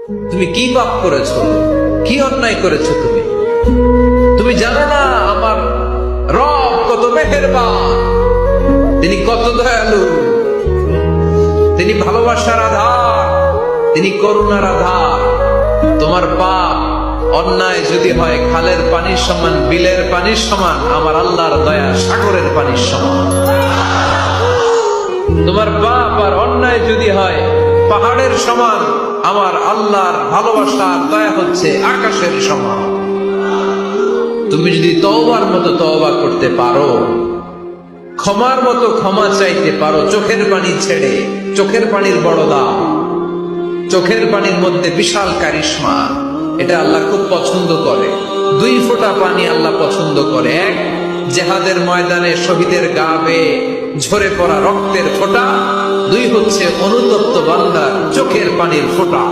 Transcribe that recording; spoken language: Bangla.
তুমি কি পাপ করেছো, কি অন্যায় করেছো? তুমি জানো না আমার রব কত মেহেরবান, তিনি কত দয়ালু, তিনি ভালোবাসার আধার, তিনি করুণার আধার। তোমার পাপ অন্যায় যদি হয় খালের পানির সমান, বিলের পানির সমান, আমার আল্লাহর দয়া সাগরের পানির সমান। তোমার পাপ আর অন্যায় যদি হয় পাহাড়ের সমান, আমার আল্লাহর ভালোবাসার দয়া হচ্ছে আকাশের সমান। তুমি যদি তওবার মতো তওবা করতে পারো, ক্ষমার মতো ক্ষমা চাইতে পারো, চোখের পানি ছেড়ে, চোখের পানির বড় দাম, চোখের পানির মধ্যে বিশাল কারিশমা, এটা আল্লাহ খুব পছন্দ করে। 2 ফোঁটা পানি আল্লাহ পছন্দ করে। এক, জিহাদের ময়দানে শহীদের গা বেয়ে ঝরে পড়া রক্তের ফোঁটা। 2 হচ্ছে অনুতপ্ত বান্দার চোখের পানির ফোঁটা।